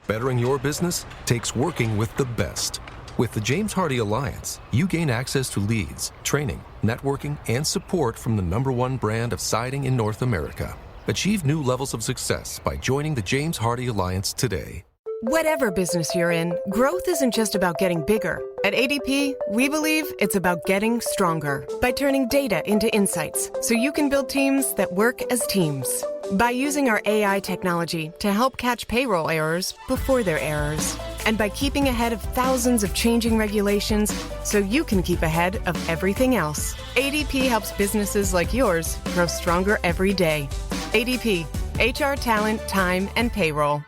Bettering your business takes working with the best. With the James Hardie Alliance, you gain access to leads, training, networking, and support from the #1 brand of siding in North America. Achieve new levels of success by joining the James Hardie Alliance today. Whatever business you're in, growth isn't just about getting bigger. At ADP, we believe it's about getting stronger by turning data into insights so you can build teams that work as teams. By using our AI technology to help catch payroll errors before they're errors. And by keeping ahead of thousands of changing regulations so you can keep ahead of everything else. ADP helps businesses like yours grow stronger every day. ADP, HR, talent, time, and payroll.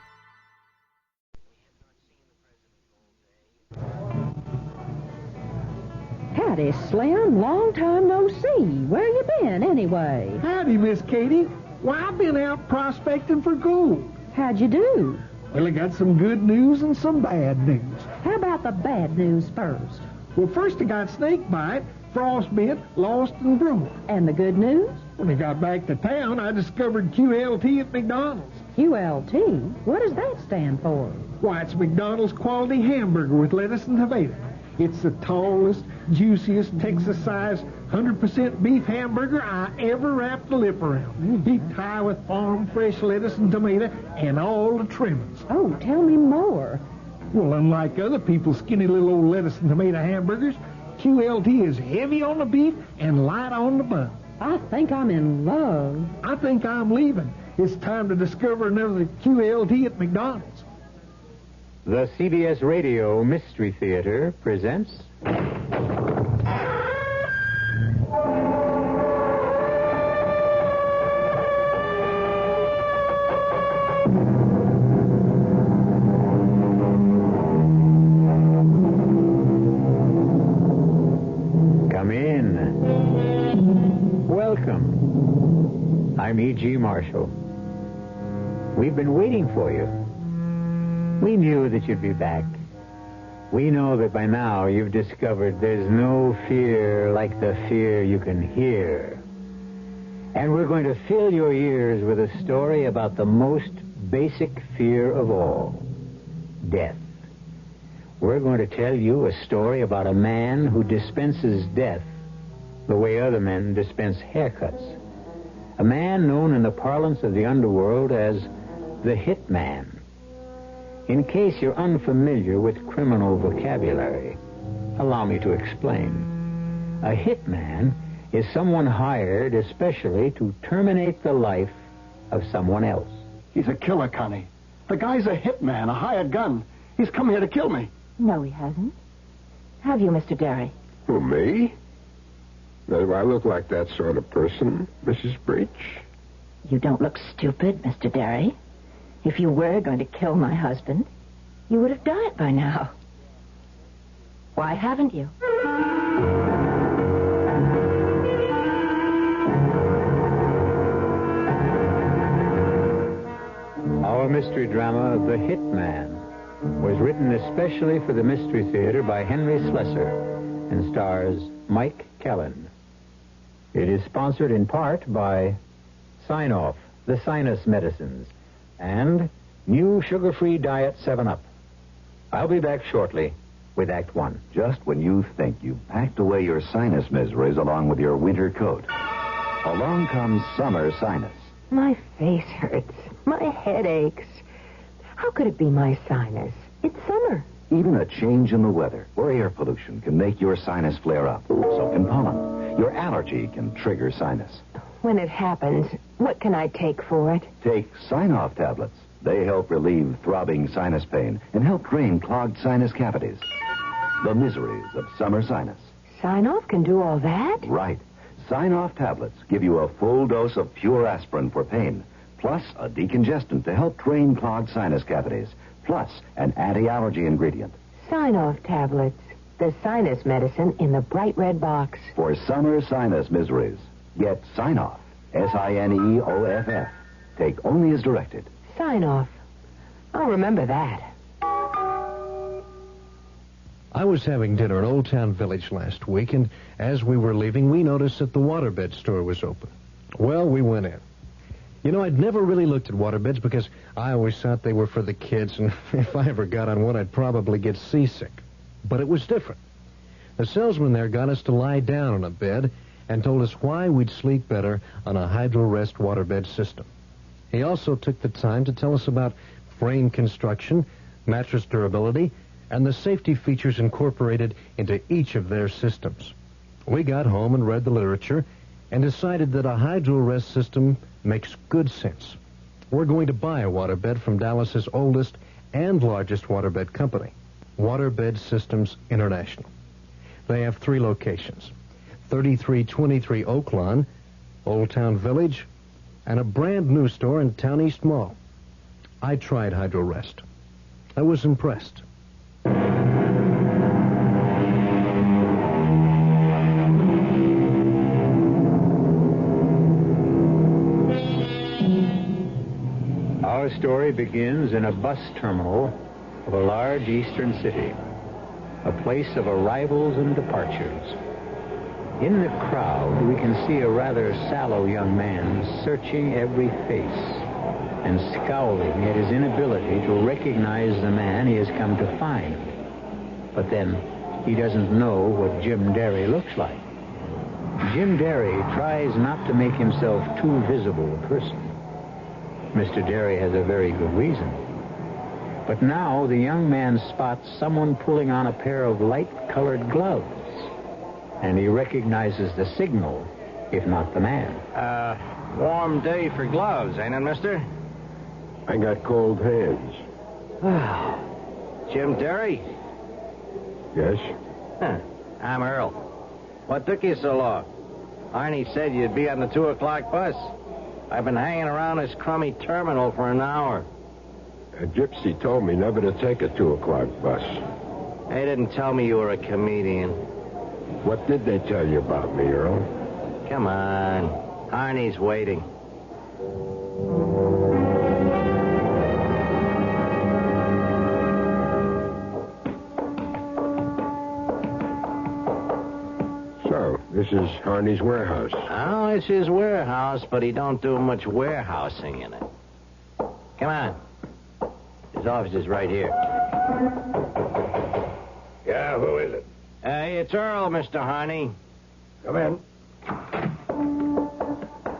Howdy, Slim. Long time no see. Where you been, anyway? Howdy, Miss Katie. Why, I've been out prospecting for gold. How'd you do? Well, I got some good news and some bad news. How about the bad news first? Well, first I got snake bite, frostbite, lost, and broke. And the good news? When I got back to town, I discovered QLT at McDonald's. QLT? What does that stand for? Why, it's McDonald's quality hamburger with lettuce and tomato. It's the tallest, juiciest, Texas-sized, 100% beef hamburger I ever wrapped a lip around. Heaped high with farm fresh lettuce and tomato and all the trimmings. Oh, tell me more. Well, unlike other people's skinny little old lettuce and tomato hamburgers, QLT is heavy on the beef and light on the bun. I think I'm in love. I think I'm leaving. It's time to discover another QLT at McDonald's. The CBS Radio Mystery Theater presents... Come in. Welcome. I'm E.G. Marshall. We've been waiting for you. We knew that you'd be back. We know that by now you've discovered there's no fear like the fear you can hear. And we're going to fill your ears with a story about the most basic fear of all, death. We're going to tell you a story about a man who dispenses death the way other men dispense haircuts. A man known in the parlance of the underworld as the hitman. In case you're unfamiliar with criminal vocabulary, allow me to explain. A hitman is someone hired especially to terminate the life of someone else. He's a killer, Connie. The guy's a hitman, a hired gun. He's come here to kill me. No, he hasn't. Have you, Mr. Derry? Who, me? Do I look like that sort of person, Mrs. Breach? You don't look stupid, Mr. Derry. If you were going to kill my husband, you would have died by now. Why haven't you? Our mystery drama, The Hitman, was written especially for the Mystery Theater by Henry Slessor and stars Mike Kellen. It is sponsored in part by Sign-Off, the sinus medicines, and new sugar-free Diet 7-Up. I'll be back shortly with Act One. Just when you think you've packed away your sinus miseries along with your winter coat, along comes summer sinus. My face hurts. My head aches. How could it be my sinus? It's summer. Even a change in the weather or air pollution can make your sinus flare up. So can pollen. Your allergy can trigger sinus. When it happens, what can I take for it? Take Sign-Off tablets. They help relieve throbbing sinus pain and help drain clogged sinus cavities. The miseries of summer sinus. Sign-Off can do all that? Right. Sign-Off tablets give you a full dose of pure aspirin for pain, plus a decongestant to help drain clogged sinus cavities, plus an anti-allergy ingredient. Sign-Off tablets. The sinus medicine in the bright red box. For summer sinus miseries, get Sign-Off. Signeoff. Take only as directed. Sign-Off. I'll remember that. I was having dinner in Old Town Village last week, and as we were leaving, we noticed that the waterbed store was open. Well, we went in. You know, I'd never really looked at waterbeds because I always thought they were for the kids, and if I ever got on one, I'd probably get seasick. But it was different. The salesman there got us to lie down on a bed and told us why we'd sleep better on a hydro-rest waterbed system. He also took the time to tell us about frame construction, mattress durability, and the safety features incorporated into each of their systems. We got home and read the literature and decided that a hydro-rest system makes good sense. We're going to buy a waterbed from Dallas's oldest and largest waterbed company, Waterbed Systems International. They have 3 locations, 3323 Oak Lawn, Old Town Village, and a brand new store in Town East Mall. I tried hydro-rest. I was impressed. Our story begins in a bus terminal of a large eastern city, a place of arrivals and departures. In the crowd, we can see a rather sallow young man searching every face and scowling at his inability to recognize the man he has come to find. But then, he doesn't know what Jim Derry looks like. Jim Derry tries not to make himself too visible a person. Mr. Derry has a very good reason. But now the young man spots someone pulling on a pair of light-colored gloves, and he recognizes the signal, if not the man. Warm day for gloves, ain't it, mister? I got cold hands. Jim Derry? Yes? I'm Earl. What took you so long? Arnie said you'd be on the 2 o'clock bus. I've been hanging around this crummy terminal for an hour. A gypsy told me never to take a 2 o'clock bus. They didn't tell me you were a comedian. What did they tell you about me, Earl? Come on. Arnie's waiting. So, this is Arnie's warehouse. Oh, it's his warehouse, but he don't do much warehousing in it. Come on. His office is right here. Yeah, who is it? Hey, it's Earl, Mr. Harney. Come in.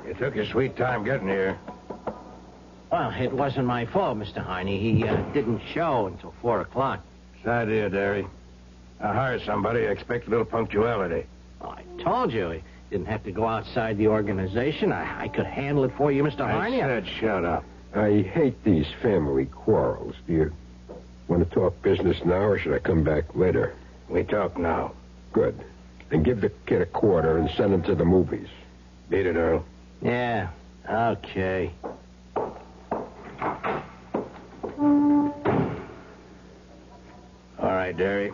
You took your sweet time getting here. Well, it wasn't my fault, Mr. Harney. He didn't show until 4 o'clock. Sad idea, Derry. I hire somebody, I expect a little punctuality. Oh, I told you. He didn't have to go outside the organization. I could handle it for you, Mr. Harney. I said shut up. I hate these family quarrels. Do you want to talk business now, or should I come back later? We talk now. Good. Then give the kid a quarter and send him to the movies. Beat it, Earl. Yeah, okay. All right, Derry.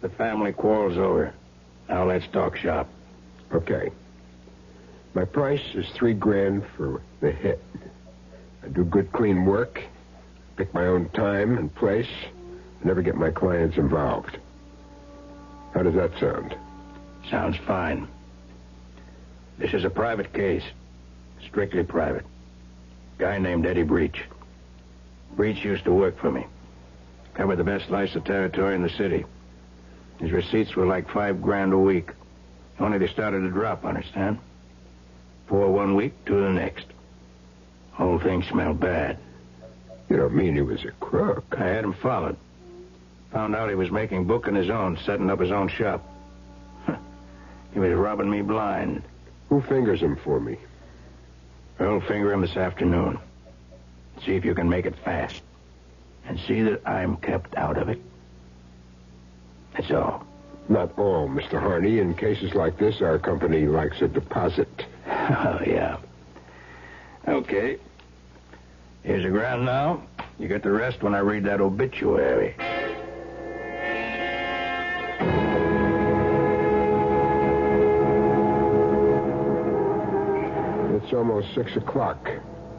The family quarrel's over. Now let's talk shop. Okay. My price is $3,000 for the hit. I do good, clean work, pick my own time and place, and never get my clients involved. How does that sound? Sounds fine. This is a private case. Strictly private. Guy named Eddie Breach. Breach used to work for me. Covered the best slice of territory in the city. His receipts were like $5,000 a week. Only they started to drop, understand? 4 one week, 2 the next. Whole thing smelled bad. You don't mean he was a crook? I had him followed. Found out he was making book on his own, setting up his own shop. He was robbing me blind. Who fingers him for me? I'll finger him this afternoon. See if you can make it fast. And see that I'm kept out of it. That's all. Not all, Mr. Harney. In cases like this, our company likes a deposit. Oh, yeah. Okay. Here's the ground now. You get the rest when I read that obituary. It's almost 6 o'clock.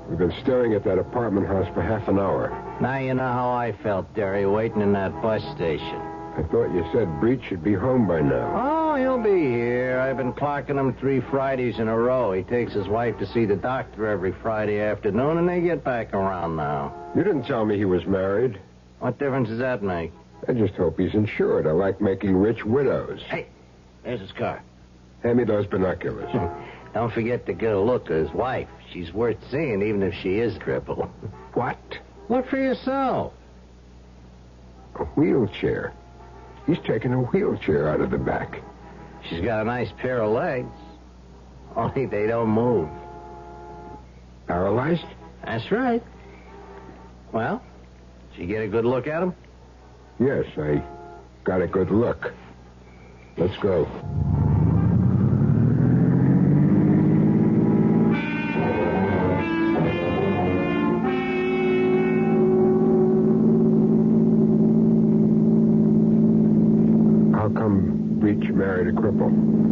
We've been staring at that apartment house for half an hour. Now you know how I felt, Derry, waiting in that bus station. I thought you said Breach should be home by now. Oh, he'll be here. I've been clocking him 3 Fridays in a row. He takes his wife to see the doctor every Friday afternoon, and they get back around now. You didn't tell me he was married. What difference does that make? I just hope he's insured. I like making rich widows. Hey, there's his car. Hand me those binoculars. Don't forget to get a look at his wife. She's worth seeing, even if she is crippled. What? Look for yourself. A wheelchair. He's taken a wheelchair out of the back. She's got a nice pair of legs. Only they don't move. Paralyzed? That's right. Well, did you get a good look at him? Yes, I got a good look. Let's go. How come Breach married a cripple?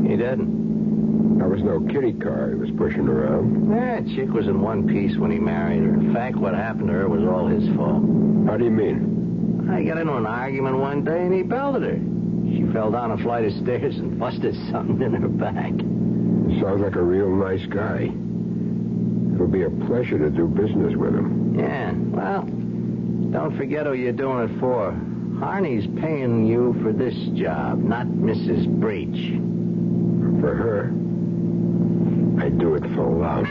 He didn't. That was no kiddie car he was pushing around. That chick was in one piece when he married her. In fact, what happened to her was all his fault. How do you mean? I got into an argument one day, and he belted her. She fell down a flight of stairs and busted something in her back. Sounds like a real nice guy. It'll be a pleasure to do business with him. Yeah, well, don't forget who you're doing it for. Harney's paying you for this job, not Mrs. Breach. For her, I do it for love.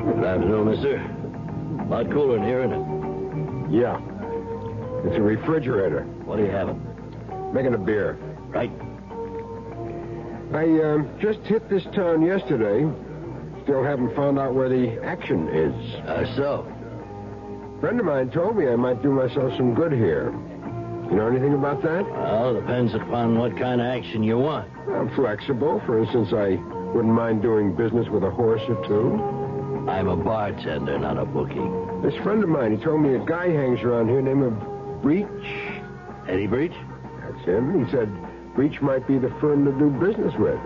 Good afternoon, mister. A lot cooler in here, isn't it? Yeah. It's a refrigerator. What are you having? Making a beer. Right. I just hit this town yesterday. Still haven't found out where the action is. So? A friend of mine told me I might do myself some good here. You know anything about that? Well, depends upon what kind of action you want. I'm flexible. For instance, I wouldn't mind doing business with a horse or two. I'm a bartender, not a bookie. This friend of mine, he told me a guy hangs around here named Breach. Eddie Breach? That's him. He said Breach might be the firm to do business with.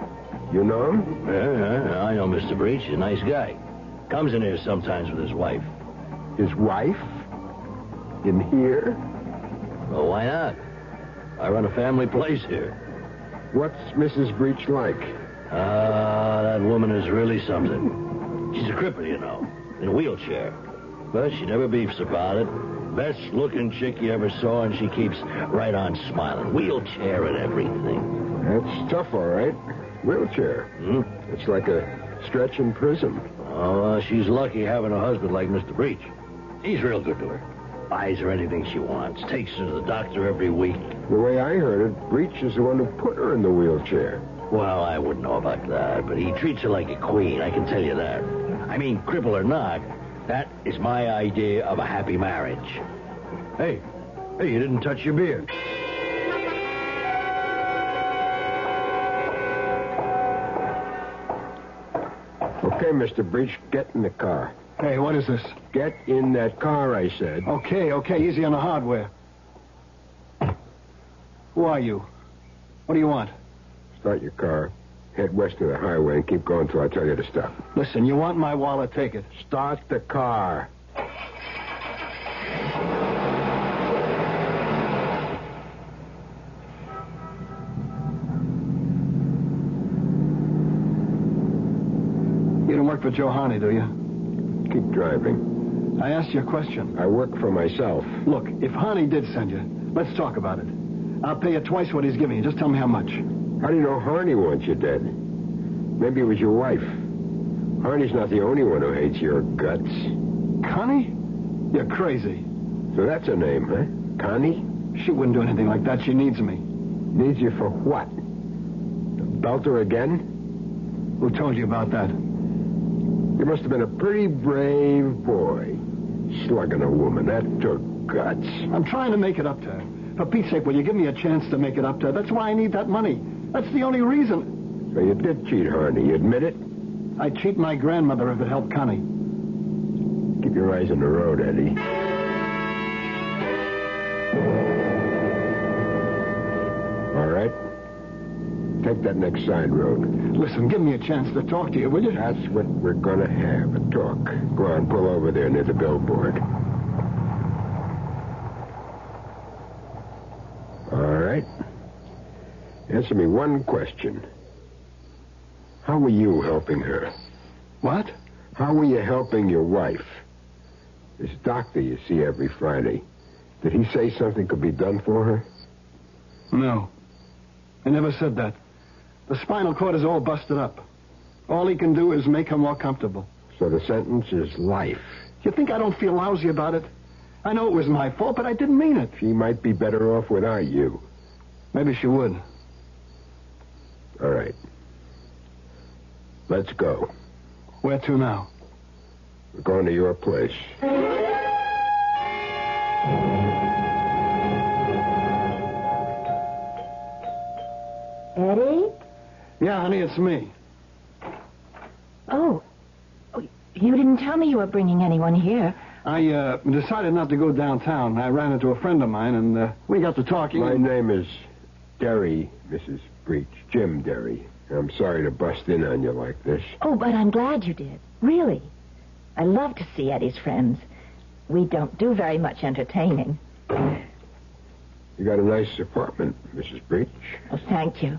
You know him? Yeah, I know Mr. Breach. He's a nice guy. Comes in here sometimes with his wife. His wife? In here? Well, why not? I run a family place here. What's Mrs. Breach like? That woman is really something. She's a cripple, you know, in a wheelchair. But she never beefs about it. Best-looking chick you ever saw, and she keeps right on smiling. Wheelchair and everything. That's tough, all right. Wheelchair. It's like a stretch in prison. Oh, she's lucky having a husband like Mr. Breach. He's real good to her. Buys her anything she wants. Takes her to the doctor every week. The way I heard it, Breach is the one who put her in the wheelchair. Well, I wouldn't know about that, but he treats her like a queen, I can tell you that. I mean, cripple or not, that is my idea of a happy marriage. Hey, you didn't touch your beer. Okay, Mr. Breach, get in the car. Hey, what is this? Get in that car, I said. Okay, easy on the hardware. Who are you? What do you want? Start your car, head west of the highway, and keep going till I tell you to stop. Listen, you want my wallet, take it. Start the car. You don't work for Joe Harney, do you? Keep driving. I asked you a question. I work for myself. Look, if Harney did send you, let's talk about it. I'll pay you twice what he's giving you. Just tell me how much. How do you know Harney wants you dead? Maybe it was your wife. Harney's not the only one who hates your guts. Connie? You're crazy. So that's her name, huh? Connie? She wouldn't do anything like that. She needs me. Needs you for what? To belt her again? Who told you about that? You must have been a pretty brave boy. Slugging a woman. That took guts. I'm trying to make it up to her. For Pete's sake, will you give me a chance to make it up to her? That's why I need that money. That's the only reason. So you did cheat Harney. You admit it? I'd cheat my grandmother if it helped Connie. Keep your eyes on the road, Eddie. All right. Take that next side road. Listen, give me a chance to talk to you, will you? That's what we're gonna have, a talk. Go on, pull over there near the billboard. right. Answer me one question. How were you helping her? What? How were you helping your wife? This doctor you see every Friday, did he say something could be done for her? No. He never said that. The spinal cord is all busted up. All he can do is make her more comfortable. So the sentence is life. You think I don't feel lousy about it? I know it was my fault, but I didn't mean it. She might be better off without you. Maybe she would. All right. Let's go. Where to now? We're going to your place. Eddie? Yeah, honey, it's me. Oh, you didn't tell me you were bringing anyone here. I decided not to go downtown. I ran into a friend of mine, and we got to talking. My name is Derry, Mrs. Breach. Jim Derry. I'm sorry to bust in on you like this. Oh, but I'm glad you did. Really. I love to see Eddie's friends. We don't do very much entertaining. You got a nice apartment, Mrs. Breach. Oh, thank you.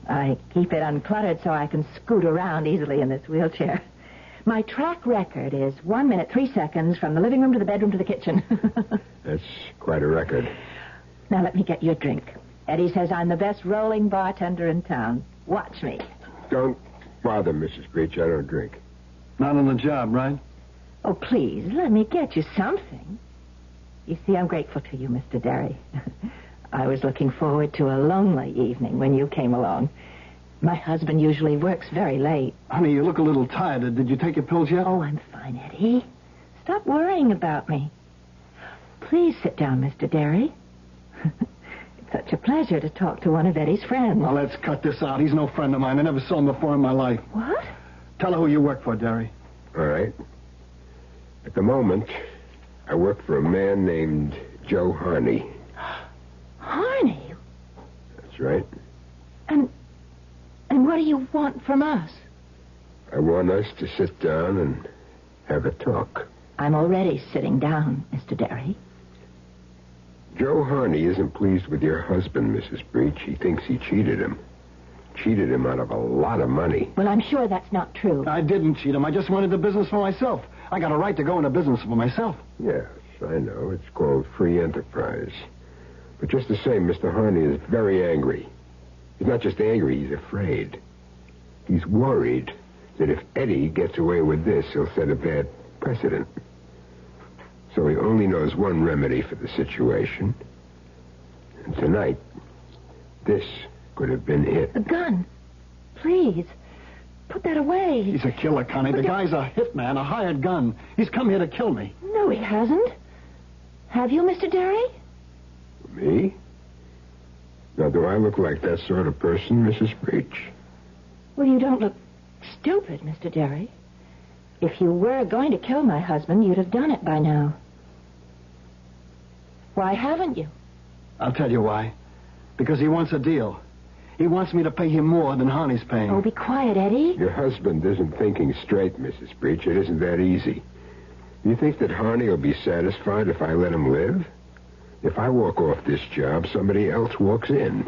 I keep it uncluttered so I can scoot around easily in this wheelchair. My track record is 1 minute, 3 seconds from the living room to the bedroom to the kitchen. That's quite a record. Now let me get you a drink. Eddie says I'm the best rolling bartender in town. Watch me. Don't bother, Mrs. Breach. I don't drink. Not on the job, right? Oh, please, let me get you something. You see, I'm grateful to you, Mr. Derry. I was looking forward to a lonely evening when you came along. My husband usually works very late. Honey, you look a little tired. Did you take your pills yet? Oh, I'm fine, Eddie. Stop worrying about me. Please sit down, Mr. Derry. It's such a pleasure to talk to one of Eddie's friends. Now, let's cut this out. He's no friend of mine. I never saw him before in my life. What? Tell her who you work for, Derry. All right. At the moment, I work for a man named Joe Harney. Harney? That's right. And what do you want from us? I want us to sit down and have a talk. I'm already sitting down, Mr. Derry. Joe Harney isn't pleased with your husband, Mrs. Breach. He thinks he cheated him. Cheated him out of a lot of money. Well, I'm sure that's not true. I didn't cheat him. I just wanted the business for myself. I got a right to go into business for myself. Yes, I know. It's called free enterprise. But just the same, Mr. Harney is very angry. He's not just angry, he's afraid. He's worried that if Eddie gets away with this, he'll set a bad precedent. So he only knows one remedy for the situation. And tonight, this could have been it. A gun. Please. Put that away. He's a killer, Connie. The guy's a hitman, a hired gun. He's come here to kill me. No, he hasn't. Have you, Mr. Derry? Me? Now, do I look like that sort of person, Mrs. Breach? Well, you don't look stupid, Mr. Derry. If you were going to kill my husband, you'd have done it by now. Why haven't you? I'll tell you why. Because he wants a deal. He wants me to pay him more than Harney's paying. Oh, be quiet, Eddie. Your husband isn't thinking straight, Mrs. Breach. It isn't that easy. Do you think that Harney will be satisfied if I let him live? If I walk off this job, somebody else walks in.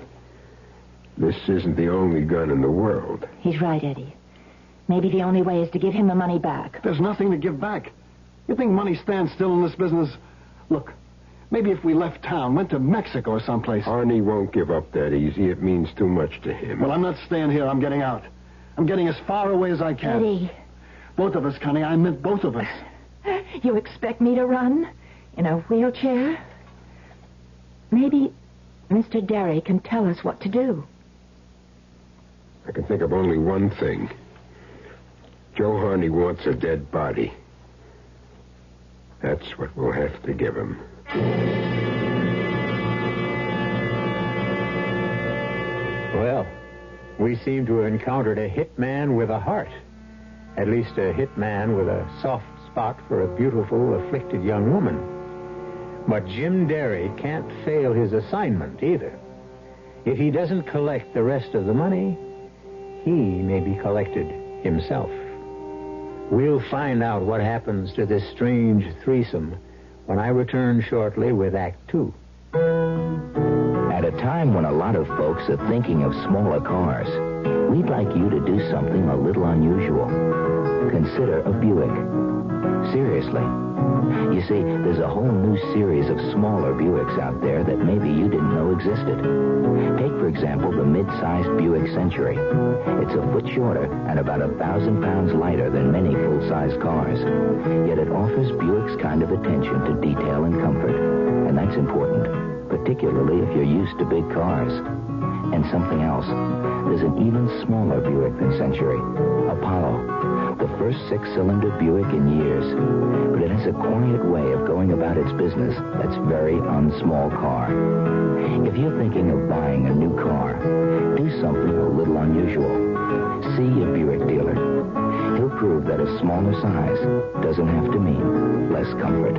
This isn't the only gun in the world. He's right, Eddie. Maybe the only way is to give him the money back. There's nothing to give back. You think money stands still in this business? Look, maybe if we left town, went to Mexico or someplace. Harney won't give up that easy. It means too much to him. Well, I'm not staying here. I'm getting out. I'm getting as far away as I can. Eddie. Both of us, Connie. I meant both of us. You expect me to run? In a wheelchair? Maybe Mr. Derry can tell us what to do. I can think of only one thing. Joe Harney wants a dead body. That's what we'll have to give him. Well, we seem to have encountered a hitman with a heart. At least a hitman with a soft spot for a beautiful, afflicted young woman. But Jim Derry can't fail his assignment either. If he doesn't collect the rest of the money, he may be collected himself. We'll find out what happens to this strange threesome when I return shortly with Act 2. At a time time when a lot of folks are thinking of smaller cars, we'd like you to do something a little unusual. Consider a Buick. Seriously. You see, there's a whole new series of smaller Buicks out there that maybe you didn't know existed. Take, for example, the mid-sized Buick Century. It's a foot shorter and about 1,000 pounds lighter than many full-size cars. Yet it offers Buick's kind of attention to detail and comfort. And that's important, particularly if you're used to big cars. And something else. There's an even smaller Buick than Century, Apollo, the first six-cylinder Buick in years. But it has a quiet way of going about its business that's very unsmall car. If you're thinking of buying a new car, do something a little unusual. See a Buick dealer. He'll prove that a smaller size doesn't have to mean less comfort.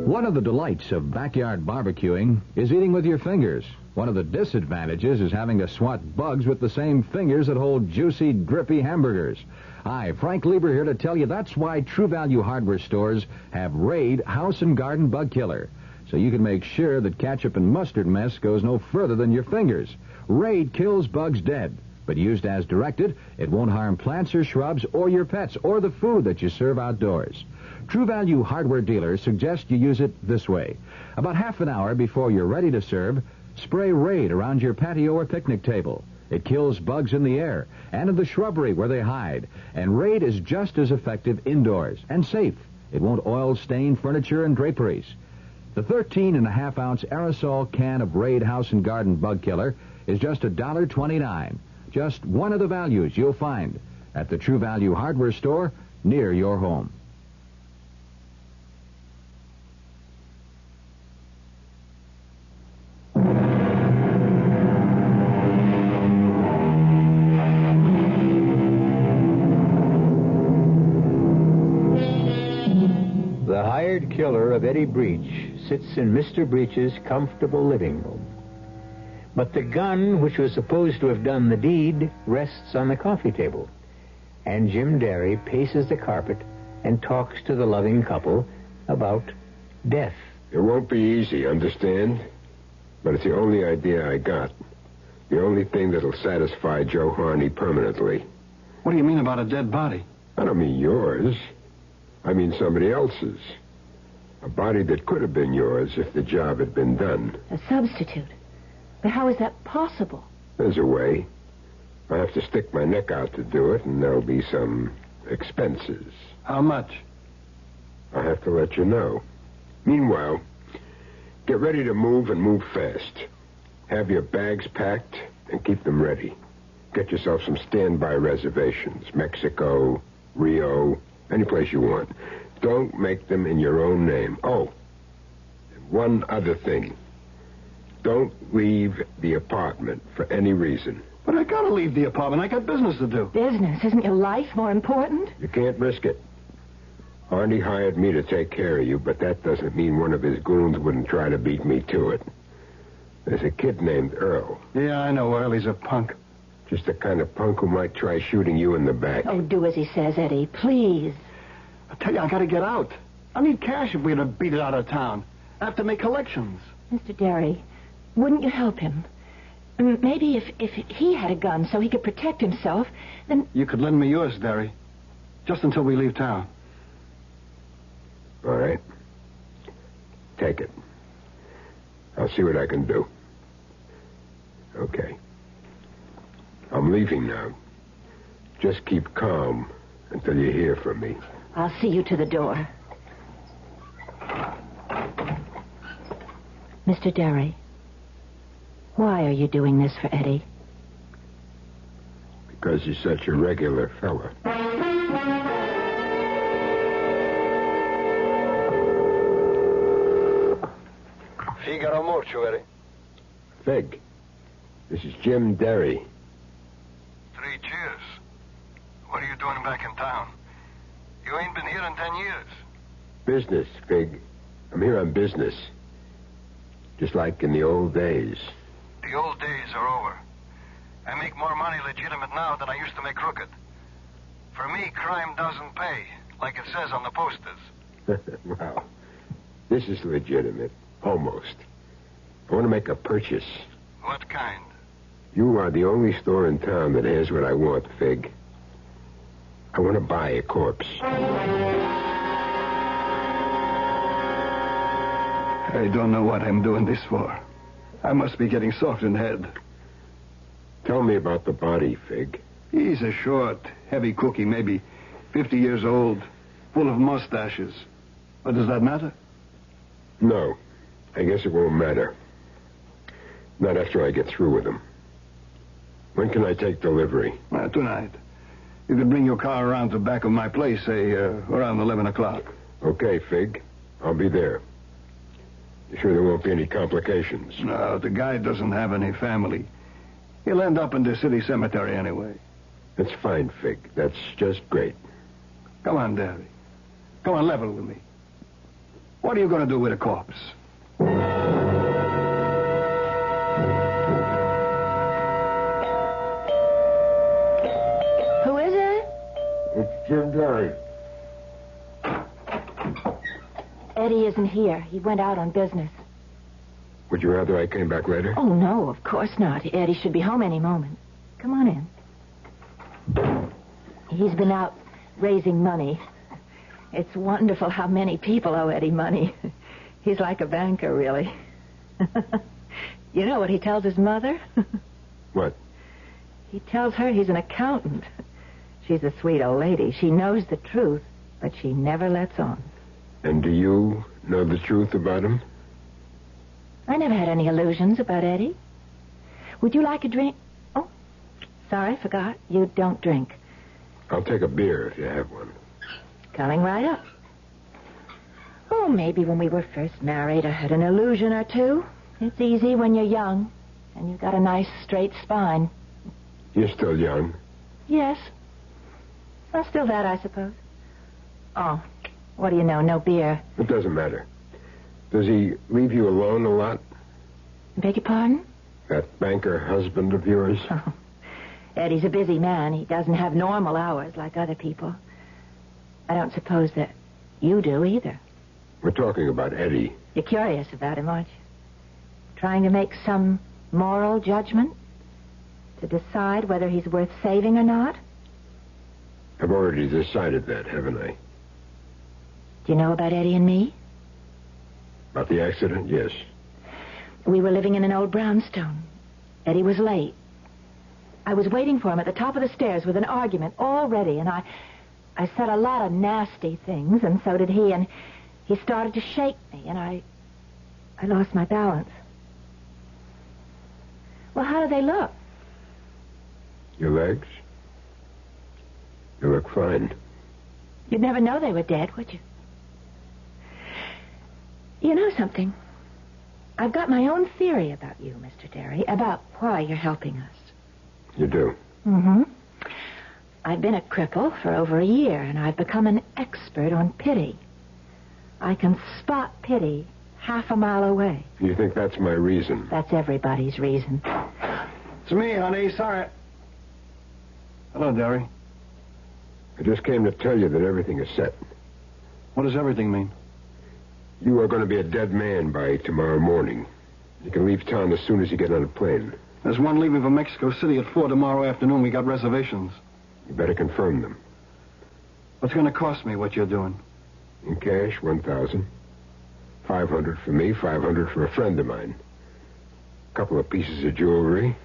One of the delights of backyard barbecuing is eating with your fingers. One of the disadvantages is having to swat bugs with the same fingers that hold juicy, drippy hamburgers. Hi, Frank Lieber here to tell you that's why True Value hardware stores have Raid House and Garden Bug Killer. So you can make sure that ketchup and mustard mess goes no further than your fingers. Raid kills bugs dead, but used as directed, it won't harm plants or shrubs or your pets or the food that you serve outdoors. True Value hardware dealers suggest you use it this way. About half an hour before you're ready to serve, spray Raid around your patio or picnic table. It kills bugs in the air and in the shrubbery where they hide. And Raid is just as effective indoors and safe. It won't oil stain furniture and draperies. The 13.5-ounce aerosol can of Raid House and Garden Bug Killer is just $1.29. Just one of the values you'll find at the True Value hardware store near your home. The hired killer of Eddie Breach sits in Mr. Breach's comfortable living room. But the gun which was supposed to have done the deed rests on the coffee table. And Jim Derry paces the carpet and talks to the loving couple about death. It won't be easy, understand? But it's the only idea I got. The only thing that'll satisfy Joe Harney permanently. What do you mean about a dead body? I don't mean yours. I mean somebody else's. A body that could have been yours if the job had been done. A substitute. But how is that possible? There's a way. I have to stick my neck out to do it, and there'll be some expenses. How much? I have to let you know. Meanwhile, get ready to move and move fast. Have your bags packed and keep them ready. Get yourself some standby reservations. Mexico, Rio, any place you want. Don't make them in your own name. Oh, and one other thing. Don't leave the apartment for any reason. But I gotta leave the apartment. I got business to do. Business? Isn't your life more important? You can't risk it. Arnie hired me to take care of you, but that doesn't mean one of his goons wouldn't try to beat me to it. There's a kid named Earl. Yeah, I know Earl. He's a punk. Just the kind of punk who might try shooting you in the back. Oh, do as he says, Eddie. Please. I tell you, I gotta get out. I need cash if we're to beat it out of town. I have to make collections. Mr. Derry, wouldn't you help him? Maybe if he had a gun so he could protect himself, then... You could lend me yours, Derry. Just until we leave town. All right. Take it. I'll see what I can do. Okay. I'm leaving now. Just keep calm until you hear from me. I'll see you to the door. Mr. Derry, why are you doing this for Eddie? Because he's such a regular fella. Figaro mucho, Eddie. Fig, this is Jim Derry. 3 cheers. What are you doing back in town? You ain't been here in 10 years. Business, Fig. I'm here on business. Just like in the old days. The old days are over. I make more money legitimate now than I used to make crooked. For me, crime doesn't pay, like it says on the posters. Well, this is legitimate. Almost. I want to make a purchase. What kind? You are the only store in town that has what I want, Fig. I want to buy a corpse. I don't know what I'm doing this for. I must be getting soft in the head. Tell me about the body, Fig. He's a short, heavy cookie, maybe 50 years old, full of mustaches. But does that matter? No. I guess it won't matter. Not after I get through with him. When can I take delivery? Tonight. You could bring your car around to the back of my place, say, around 11 o'clock. Okay, Fig. I'll be there. You sure there won't be any complications? No, the guy doesn't have any family. He'll end up in the city cemetery anyway. That's fine, Fig. That's just great. Come on, Daddy. Come on, level with me. What are you going to do with a corpse? Who is it? It's Jim Derry. Eddie isn't here. He went out on business. Would you rather I came back later? Oh, no, of course not. Eddie should be home any moment. Come on in. He's been out raising money. It's wonderful how many people owe Eddie money. He's like a banker, really. You know what he tells his mother? What? He tells her he's an accountant. She's a sweet old lady. She knows the truth, but she never lets on. And do you know the truth about him? I never had any illusions about Eddie. Would you like a drink? Oh, sorry, forgot. You don't drink. I'll take a beer if you have one. Coming right up. Oh, maybe when we were first married, I had an illusion or two. It's easy when you're young, and you've got a nice straight spine. You're still young. Yes. Well, still that, I suppose. Oh, what do you know? No beer. It doesn't matter. Does he leave you alone a lot? Beg your pardon? That banker husband of yours? Oh, Eddie's a busy man. He doesn't have normal hours like other people. I don't suppose that you do either. We're talking about Eddie. You're curious about him, aren't you? Trying to make some moral judgment? To decide whether he's worth saving or not? I've already decided that, haven't I? Do you know about Eddie and me? About the accident? Yes. We were living in an old brownstone. Eddie was late. I was waiting for him at the top of the stairs with an argument all ready, and I said a lot of nasty things, and so did he, and he started to shake me, and I lost my balance. Well, how do they look? Your legs? You look fine. You'd never know they were dead, would you? You know something? I've got my own theory about you, Mr. Derry, about why you're helping us. You do? Mm-hmm. I've been a cripple for over a year, and I've become an expert on pity. I can spot pity half a mile away. You think that's my reason? That's everybody's reason. It's me, honey. Sorry. Hello, Derry. I just came to tell you that everything is set. What does everything mean? You are going to be a dead man by tomorrow morning. You can leave town as soon as you get on a plane. There's one leaving for Mexico City at 4 tomorrow afternoon. We got reservations. You better confirm them. What's going to cost me what you're doing? In cash, $1,000. $500 for me, $500 for a friend of mine. A couple of pieces of jewelry.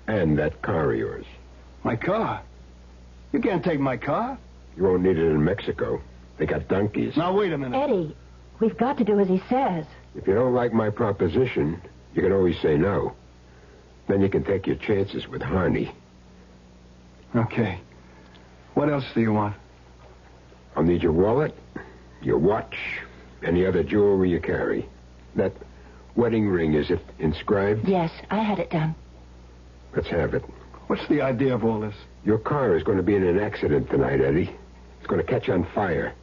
And that car of yours. My car? You can't take my car. You won't need it in Mexico. They got donkeys. Now, wait a minute. Eddie, we've got to do as he says. If you don't like my proposition, you can always say no. Then you can take your chances with Harney. Okay. What else do you want? I'll need your wallet, your watch, any other jewelry you carry. That wedding ring, is it inscribed? Yes, I had it done. Let's have it. What's the idea of all this? Your car is going to be in an accident tonight, Eddie. It's going to catch on fire.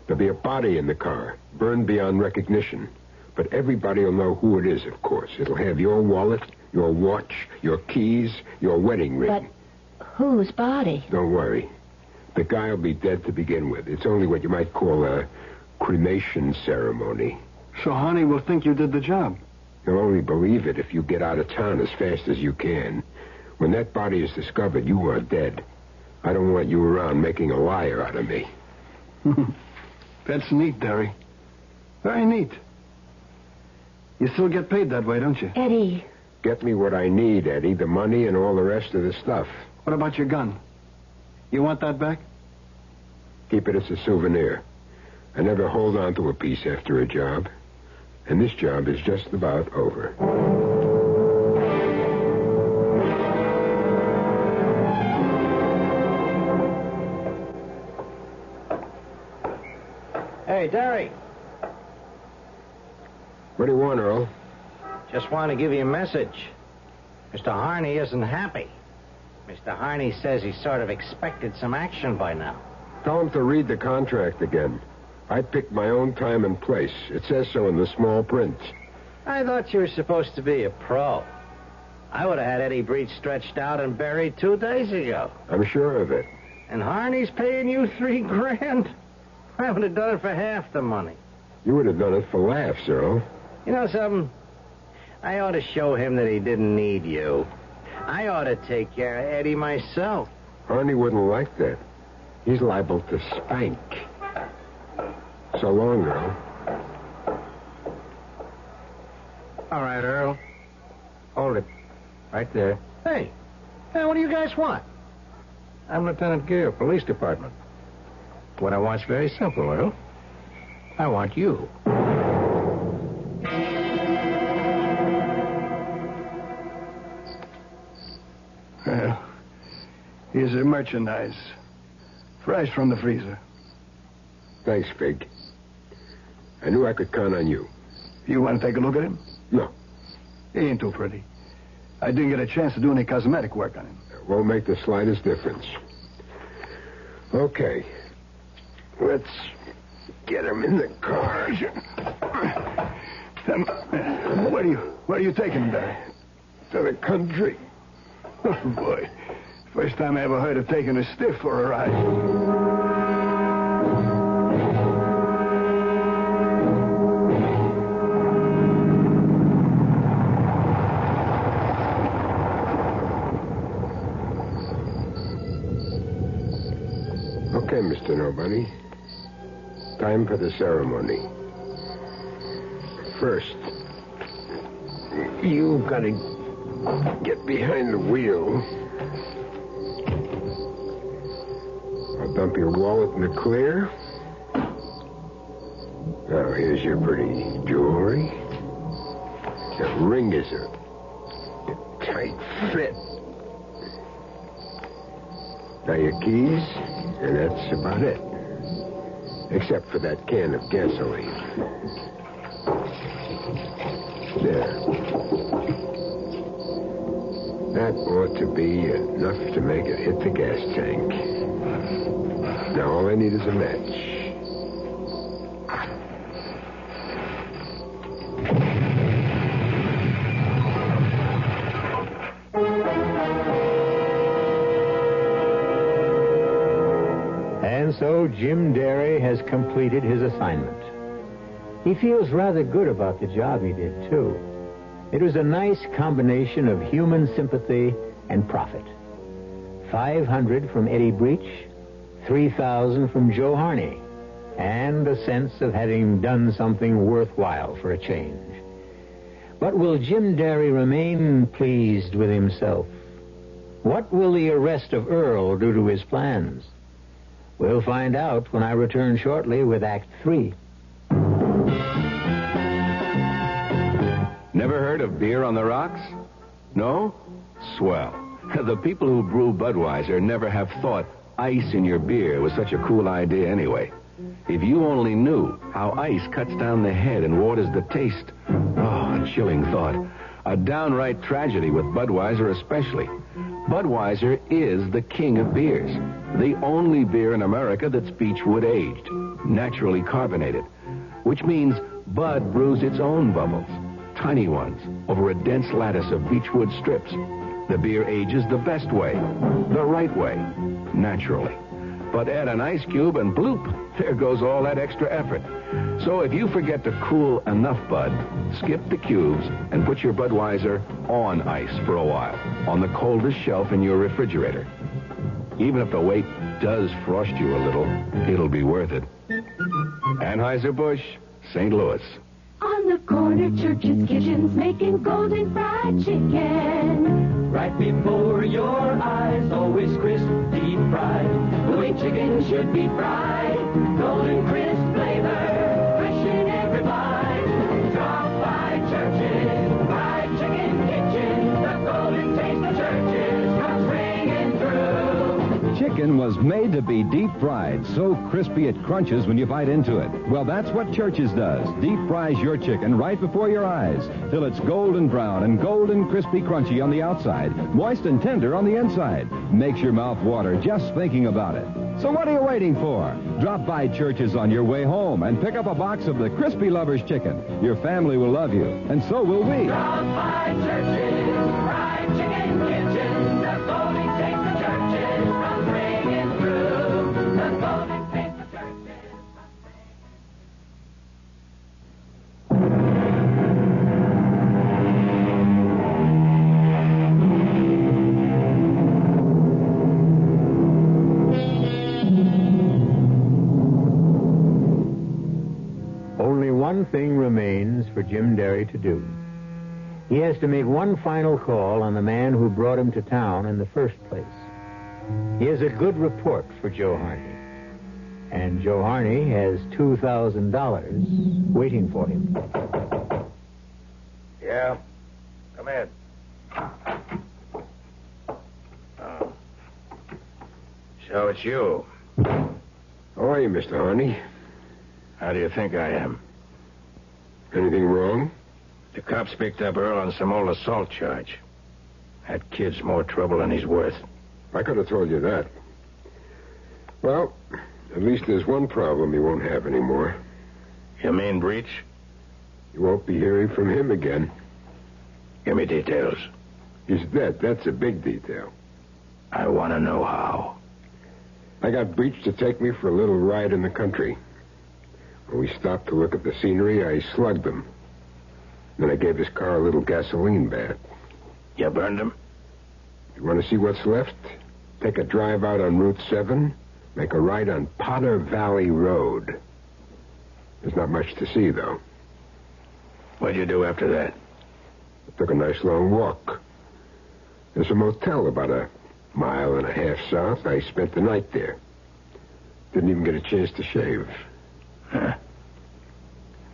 There'll be a body in the car, burned beyond recognition. But everybody will know who it is, of course. It'll have your wallet, your watch, your keys, your wedding ring. But whose body? Don't worry. The guy will be dead to begin with. It's only what you might call a cremation ceremony. So Harney will think you did the job. You'll only believe it if you get out of town as fast as you can. When that body is discovered, you are dead. I don't want you around making a liar out of me. That's neat, Derry. Very neat. You still get paid that way, don't you? Eddie. Get me what I need, Eddie, the money and all the rest of the stuff. What about your gun? You want that back? Keep it as a souvenir. I never hold on to a piece after a job. And this job is just about over. Hey, Derry. What do you want, Earl? Just want to give you a message. Mr. Harney isn't happy. Mr. Harney says he sort of expected some action by now. Tell him to read the contract again. I picked my own time and place. It says so in the small print. I thought you were supposed to be a pro. I would have had Eddie Breach stretched out and buried 2 days ago. I'm sure of it. And Harney's paying you $3 grand? I would have done it for half the money. You would have done it for laughs, Earl. You know something? I ought to show him that he didn't need you. I ought to take care of Eddie myself. Harney wouldn't like that. He's liable to spank. So long, Earl. All right, Earl. Hold it. Right there. Hey, what do you guys want? I'm Lieutenant Gear, Police Department. What I want's very simple, Earl. I want you. Well, here's the merchandise. Fresh from the freezer. Thanks, Fig. I knew I could count on you. You want to take a look at him? No. He ain't too pretty. I didn't get a chance to do any cosmetic work on him. It won't make the slightest difference. Okay. Let's get him in the car. Where are you taking him, Barry? To the country. Oh, boy. First time I ever heard of taking a stiff for a ride. Okay, Mr. Nobody. Time for the ceremony. First, you gotta get behind the wheel. I'll dump your wallet in the clear. Now, here's your pretty jewelry. The ring is a tight fit. Now, your keys, and that's about it. Except for that can of gasoline. There. That ought to be enough to make it hit the gas tank. Now all I need is a match. And so Jim Derry has completed his assignment. He feels rather good about the job he did, too. It was a nice combination of human sympathy and profit. 500 from Eddie Breach, 3,000 from Joe Harney, and a sense of having done something worthwhile for a change. But will Jim Derry remain pleased with himself? What will the arrest of Earl do to his plans? We'll find out when I return shortly with Act 3. Never heard of beer on the rocks? No? Swell. The people who brew Budweiser never have thought ice in your beer was such a cool idea anyway. If you only knew how ice cuts down the head and waters the taste. Oh, a chilling thought. A downright tragedy with Budweiser especially. Budweiser is the king of beers. The only beer in America that's beechwood aged, naturally carbonated. Which means Bud brews its own bubbles. Tiny ones, over a dense lattice of beechwood strips. The beer ages the best way, the right way, naturally. But add an ice cube and bloop, there goes all that extra effort. So if you forget to cool enough Bud, skip the cubes and put your Budweiser on ice for a while on the coldest shelf in your refrigerator. Even if the wait does frost you a little, it'll be worth it. Anheuser-Busch, St. Louis. On the corner, Church's Kitchen's making golden fried chicken. Right before your eyes, always crisp, deep fried. The way chicken should be fried. Golden crisp flavor, fresh in every bite. Drop by Church's fried chicken kitchen. The golden taste of Church's comes ringing through. Chicken was made to be deep fried, so crispy it crunches when you bite into it. Well, that's what Church's does. Deep fries your chicken right before your eyes till it's golden brown and golden crispy crunchy on the outside, moist and tender on the inside. Makes your mouth water just thinking about it. So what are you waiting for? Drop by Church's on your way home and pick up a box of the Crispy Lovers chicken. Your family will love you, and so will we. Drop by Church's fried chicken kitchen. The golden taste of Church's comes ringing through. The golden taste of Church's. Only one thing remains for Jim Derry to do. He has to make one final call on the man who brought him to town in the first place. He has a good report for Joe Harney. And Joe Harney has $2,000 waiting for him. Yeah? Come in. Oh. So it's you. How are you, Mr. Harney? How do you think I am? Anything wrong? The cops picked up Earl on some old assault charge. That kid's more trouble than he's worth. I could have told you that. Well, at least there's one problem he won't have anymore. You mean breach? You won't be hearing from him again. Give me details. He's dead. That's a big detail. I want to know how. I got Breach to take me for a little ride in the country. When we stopped to look at the scenery, I slugged him. Then I gave his car a little gasoline bath. You burned him? You want to see what's left? Take a drive out on Route 7, make a right on Potter Valley Road. There's not much to see, though. What'd you do after that? I took a nice long walk. There's a motel about a mile and a half south. I spent the night there. Didn't even get a chance to shave. Huh.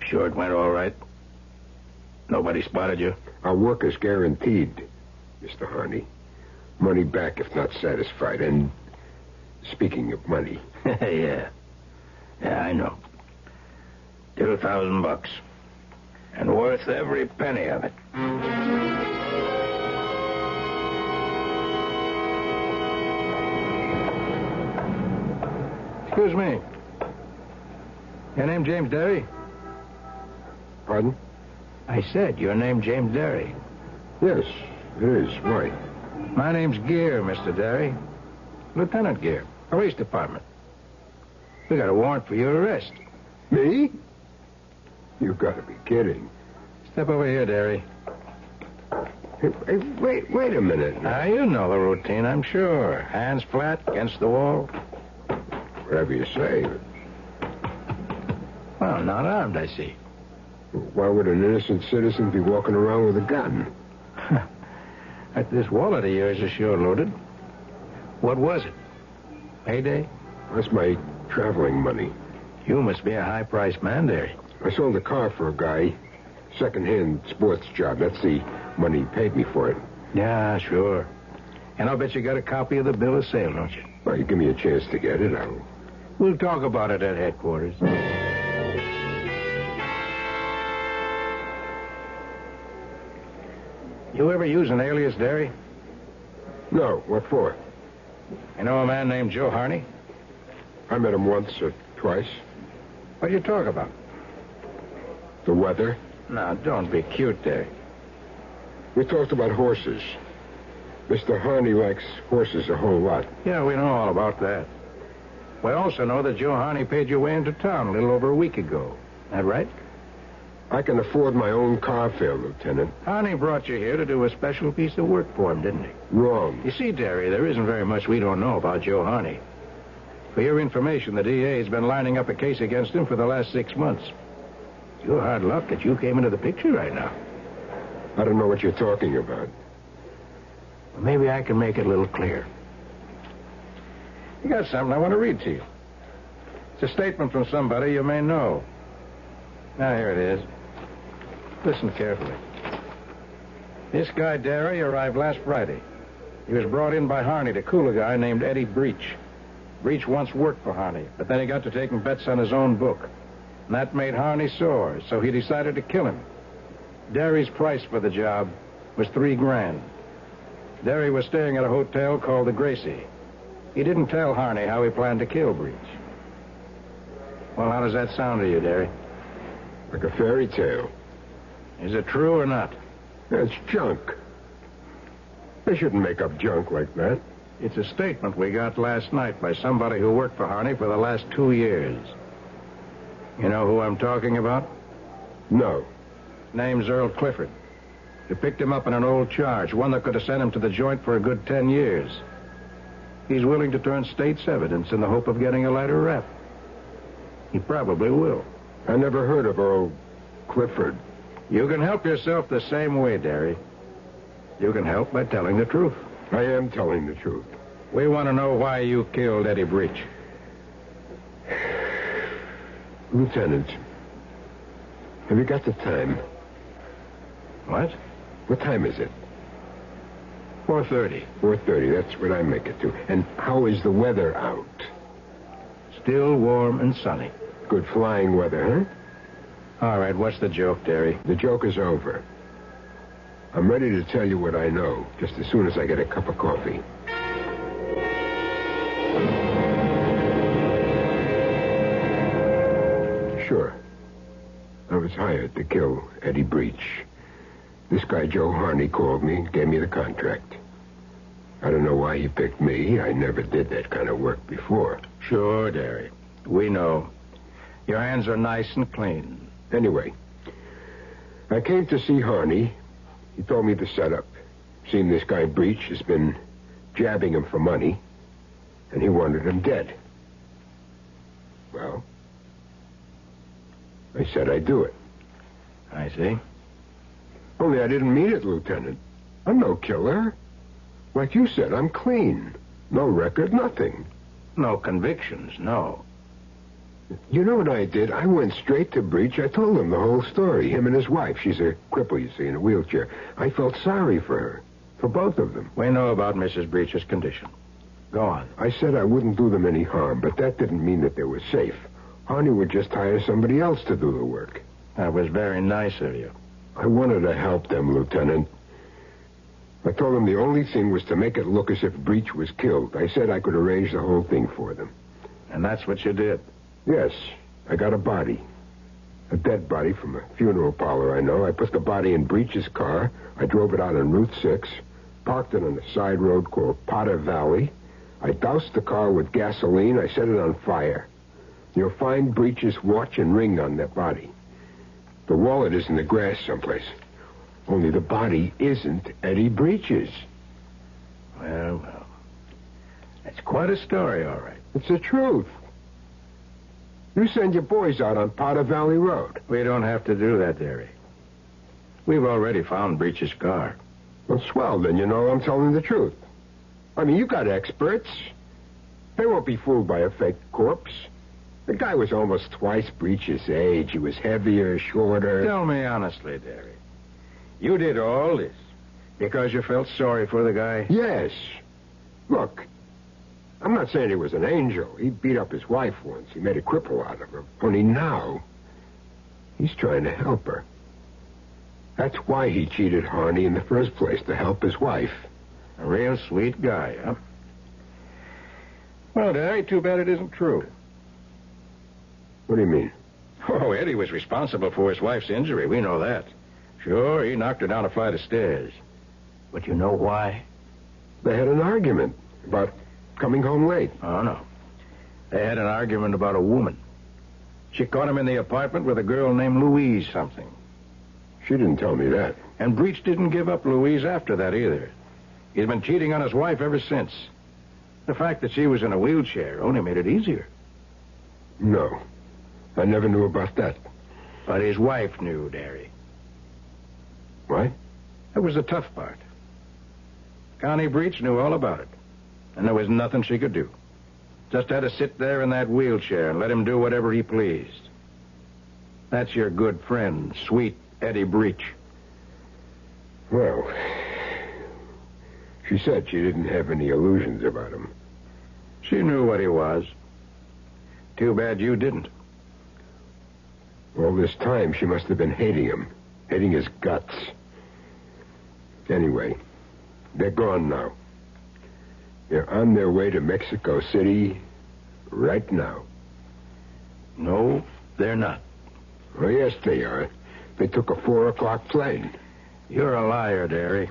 Sure it went all right? Nobody spotted you? Our work is guaranteed, Mr. Harney. Money back if not satisfied. And speaking of money... Yeah, I know. $2,000. And worth every penny of it. Excuse me. Your name James Derry? Pardon? I said your name James Derry. Yes, it is. Why? My name's Gear, Mr. Derry. Lieutenant Gear, Police Department. We got a warrant for your arrest. Me? You've got to be kidding. Step over here, Derry. Hey, wait a minute. Now, you know the routine, I'm sure. Hands flat against the wall. Whatever you say. Well, not armed, I see. Why would an innocent citizen be walking around with a gun? This wallet of yours is sure loaded. What was it? Payday? That's my traveling money. You must be a high-priced man, Derry. I sold a car for a guy. Second-hand sports job. That's the money he paid me for it. Yeah, sure. And I'll bet you got a copy of the bill of sale, don't you? Well, you give me a chance to get it, I'll... We'll talk about it at headquarters. You ever use an alias, Derry? No. What for? You know a man named Joe Harney? I met him once or twice. What'd you talk about? The weather. Now, don't be cute, Derry. We talked about horses. Mr. Harney likes horses a whole lot. Yeah, we know all about that. We also know that Joe Harney paid your way into town a little over a week ago. That right? I can afford my own car fare, Lieutenant. Harney brought you here to do a special piece of work for him, didn't he? Wrong. You see, Derry, there isn't very much we don't know about Joe Harney. For your information, the DA's been lining up a case against him for the last 6 months. It's your hard luck that you came into the picture right now. I don't know what you're talking about. Well, maybe I can make it a little clear. You got something I want to read to you. It's a statement from somebody you may know. Now, here it is. Listen carefully. This guy, Derry, arrived last Friday. He was brought in by Harney to cool a guy named Eddie Breach. Breach once worked for Harney, but then he got to taking bets on his own book. And that made Harney sore, so he decided to kill him. Derry's price for the job was $3,000. Derry was staying at a hotel called the Gracie. He didn't tell Harney how he planned to kill Breach. Well, how does that sound to you, Derry? Like a fairy tale. Is it true or not? That's junk. They shouldn't make up junk like that. It's a statement we got last night by somebody who worked for Harney for the last 2 years. You know who I'm talking about? No. Name's Earl Clifford. You picked him up in an old charge, one that could have sent him to the joint for a good 10 years. He's willing to turn state's evidence in the hope of getting a lighter rep. He probably will. I never heard of Earl Clifford. You can help yourself the same way, Derry. You can help by telling the truth. I am telling the truth. We want to know why you killed Eddie Breach. Lieutenant, have you got the time? What? What time is it? 4:30. 4:30, that's what I make it to. And how is the weather out? Still warm and sunny. Good flying weather, huh? All right, what's the joke, Derry? The joke is over. I'm ready to tell you what I know, just as soon as I get a cup of coffee. Sure. I was hired to kill Eddie Breach. This guy, Joe Harney, called me, gave me the contract. I don't know why he picked me. I never did that kind of work before. Sure, Derry. We know. Your hands are nice and clean. Anyway, I came to see Harney. He told me the setup. Seen this guy Breach has been jabbing him for money, and he wanted him dead. Well, I said I'd do it. I see. Only I didn't mean it, Lieutenant. I'm no killer. Like you said, I'm clean. No record, nothing. No convictions, no. You know what I did? I went straight to Breach. I told him the whole story. Him and his wife. She's a cripple, you see, in a wheelchair. I felt sorry for her. For both of them. We know about Mrs. Breach's condition. Go on. I said I wouldn't do them any harm, but that didn't mean that they were safe. Harney would just hire somebody else to do the work. That was very nice of you. I wanted to help them, Lieutenant. I told them the only thing was to make it look as if Breach was killed. I said I could arrange the whole thing for them. And that's what you did? Yes. I got a body. A dead body from a funeral parlor I know. I put the body in Breach's car. I drove it out on Route 6, parked it on a side road called Potter Valley. I doused the car with gasoline. I set it on fire. You'll find Breach's watch and ring on that body. The wallet is in the grass someplace. Only the body isn't Eddie Breach's. Well. That's quite a story, all right. It's the truth. You send your boys out on Potter Valley Road. We don't have to do that, Derry. We've already found Breach's car. Well, swell, then you know I'm telling the truth. I mean, you got experts. They won't be fooled by a fake corpse. The guy was almost twice Breach's age. He was heavier, shorter. Tell me honestly, Derry. You did all this because you felt sorry for the guy? Yes. Look, I'm not saying he was an angel. He beat up his wife once. He made a cripple out of her. Only now, he's trying to help her. That's why he cheated Harney in the first place, to help his wife. A real sweet guy, huh? Well, Derry, too bad it isn't true. What do you mean? Oh, Eddie was responsible for his wife's injury. We know that. Sure, he knocked her down a flight of stairs. But you know why? They had an argument about coming home late. Oh, no. They had an argument about a woman. She caught him in the apartment with a girl named Louise something. She didn't tell me that. And Breach didn't give up Louise after that either. He's been cheating on his wife ever since. The fact that she was in a wheelchair only made it easier. No. I never knew about that. But his wife knew, Derry. What? That was the tough part. Connie Breach knew all about it. And there was nothing she could do. Just had to sit there in that wheelchair and let him do whatever he pleased. That's your good friend, sweet Eddie Breach. Well, she said she didn't have any illusions about him. She knew what he was. Too bad you didn't. All this time, she must have been hating him. Hating his guts. Anyway, they're gone now. They're on their way to Mexico City right now. No, they're not. Oh, yes, they are. They took a 4 o'clock plane. You're a liar, Derry.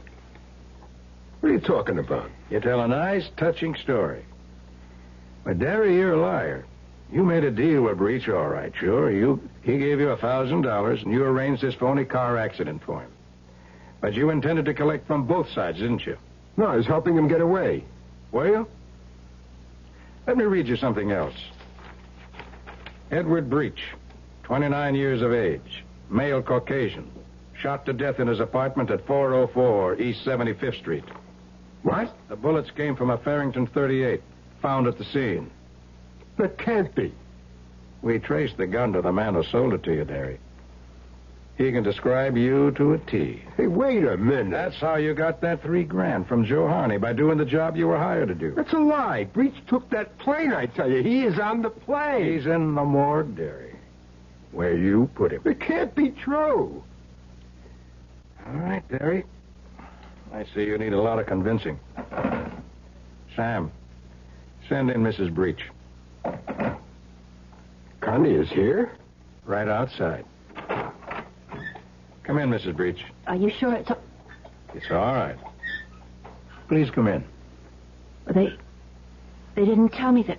What are you talking about? You tell a nice, touching story. But, Derry, you're a liar. You made a deal with Breach, all right, sure. He gave you $1,000, and you arranged this phony car accident for him. But you intended to collect from both sides, didn't you? No, I was helping him get away. Were you? Let me read you something else. Edward Breach, 29 years of age, male Caucasian, shot to death in his apartment at 404 East 75th Street. What? The bullets came from a Farrington .38, found at the scene. That can't be. We traced the gun to the man who sold it to you, Derry. He can describe you to a T. Hey, wait a minute. That's how you got that $3,000 from Joe Harney, by doing the job you were hired to do. That's a lie. Breach took that plane, I tell you. He is on the plane. He's in the morgue, Derry. Where you put him. It can't be true. All right, Derry. I see you need a lot of convincing. Sam, send in Mrs. Breach. Connie is here? Right outside. Come in, Mrs. Breach. Are you sure it's... It's all right. Please come in. They didn't tell me that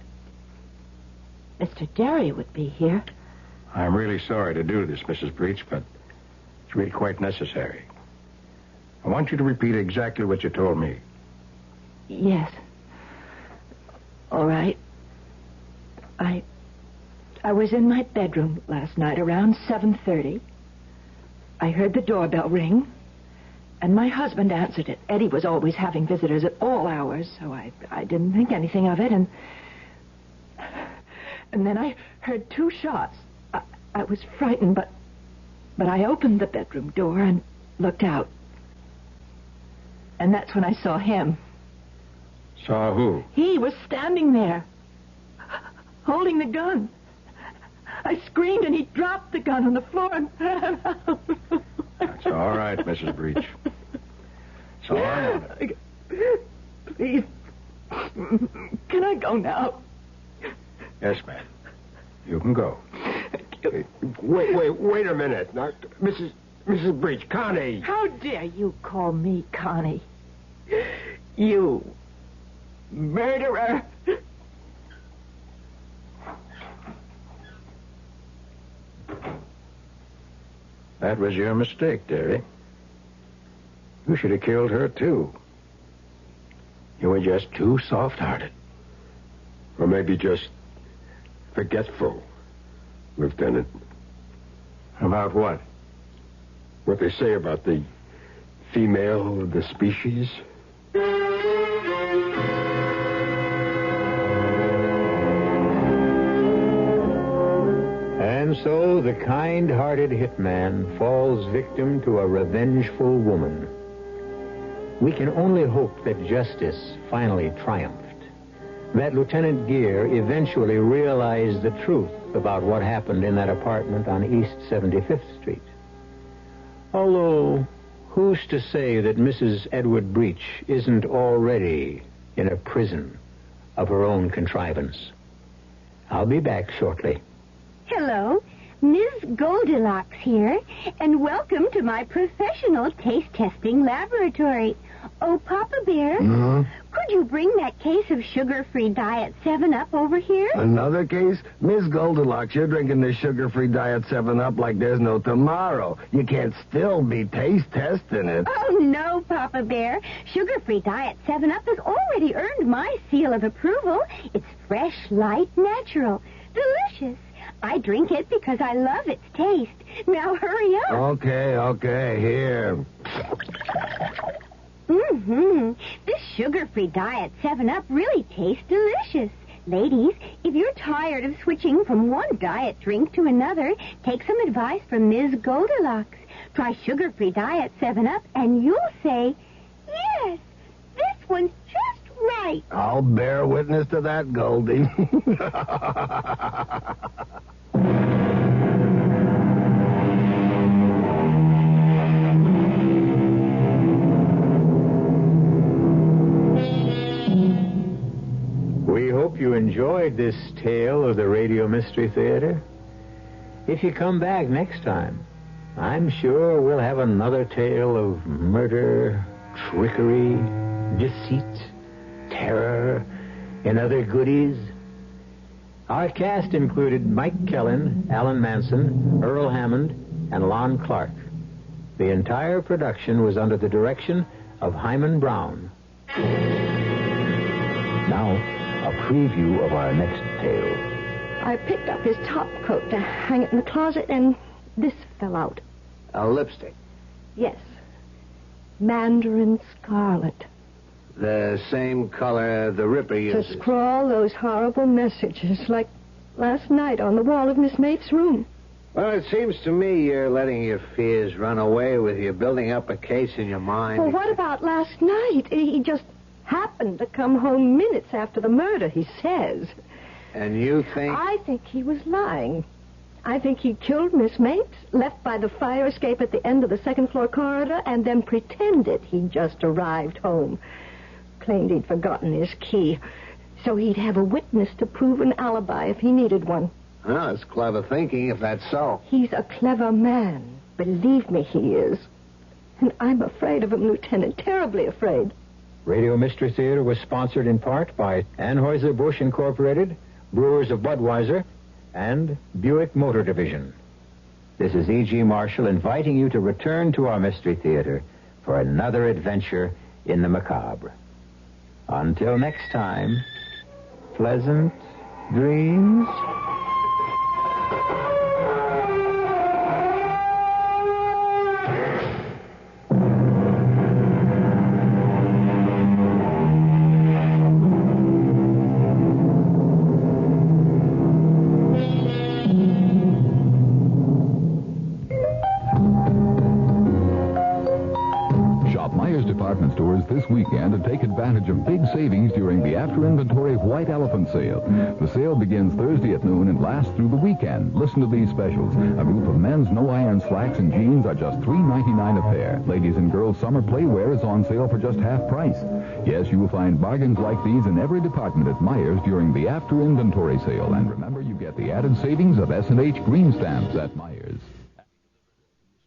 Mr. Derry would be here. I'm really sorry to do this, Mrs. Breach, but it's really quite necessary. I want you to repeat exactly what you told me. Yes. All right. I was in my bedroom last night around 7:30. I heard the doorbell ring, and my husband answered it. Eddie was always having visitors at all hours, so I didn't think anything of it, and then I heard 2 shots. I was frightened, but I opened the bedroom door and looked out. And that's when I saw him. Saw who? He was standing there, holding the gun. I screamed, and he dropped the gun on the floor and ran out. That's all right, Mrs. Breach. It's all right. Please, can I go now? Yes, ma'am. You can go. Wait a minute. Now, Mrs. Breach, Connie. How dare you call me Connie? You murderer. That was your mistake, Derry. You should have killed her, too. You were just too soft-hearted. Or maybe just forgetful, Lieutenant. About what? What they say about the female of the species. And so the kind-hearted hitman falls victim to a revengeful woman. We can only hope that justice finally triumphed, that Lieutenant Gere eventually realized the truth about what happened in that apartment on East 75th Street. Although, who's to say that Mrs. Edward Breach isn't already in a prison of her own contrivance? I'll be back shortly. Hello, Ms. Goldilocks here, and welcome to my professional taste testing laboratory. Oh, Papa Bear, could Could you bring that case of sugar-free Diet 7-Up over here? Another case? Miss Goldilocks, you're drinking this sugar-free Diet 7-Up like there's no tomorrow. You can't still be taste testing it. Oh, no, Papa Bear. Sugar-free Diet 7-Up has already earned my seal of approval. It's fresh, light, natural. Delicious. I drink it because I love its taste. Now hurry up. Okay, here. This sugar-free Diet 7-Up really tastes delicious. Ladies, if you're tired of switching from one diet drink to another, take some advice from Ms. Goldilocks. Try sugar-free Diet 7-Up and you'll say, yes, this one's just right. I'll bear witness to that, Goldie. We hope you enjoyed this tale of the Radio Mystery Theater. If you come back next time, I'm sure we'll have another tale of murder, trickery, deceit, terror, and other goodies. Our cast included Mike Kellen, Alan Manson, Earl Hammond, and Lon Clark. The entire production was under the direction of Hyman Brown. Now, a preview of our next tale. I picked up his top coat to hang it in the closet, and this fell out. A lipstick. Yes. Mandarin scarlet. The same color the Ripper uses. To scrawl those horrible messages like last night on the wall of Miss Mapes' room. Well, it seems to me you're letting your fears run away with you, building up a case in your mind. Well, what about last night? He just happened to come home minutes after the murder, he says. And you think... I think he was lying. I think he killed Miss Mapes, left by the fire escape at the end of the second-floor corridor, and then pretended he'd just arrived home. Claimed he'd forgotten his key, so he'd have a witness to prove an alibi if he needed one. Well, it's clever thinking, if that's so. He's a clever man. Believe me, he is. And I'm afraid of him, Lieutenant, terribly afraid. Radio Mystery Theater was sponsored in part by Anheuser-Busch Incorporated, Brewers of Budweiser, and Buick Motor Division. This is E.G. Marshall inviting you to return to our Mystery Theater for another adventure in the macabre. Until next time, pleasant dreams. Stores this weekend to take advantage of big savings during the After Inventory White Elephant Sale. The sale begins Thursday at noon and lasts through the weekend. Listen to these specials. A group of men's no-iron slacks and jeans are just $3.99 a pair. Ladies and girls' summer playwear is on sale for just half price. Yes, you will find bargains like these in every department at Myers during the After Inventory Sale. And remember, you get the added savings of S&H green stamps at Myers.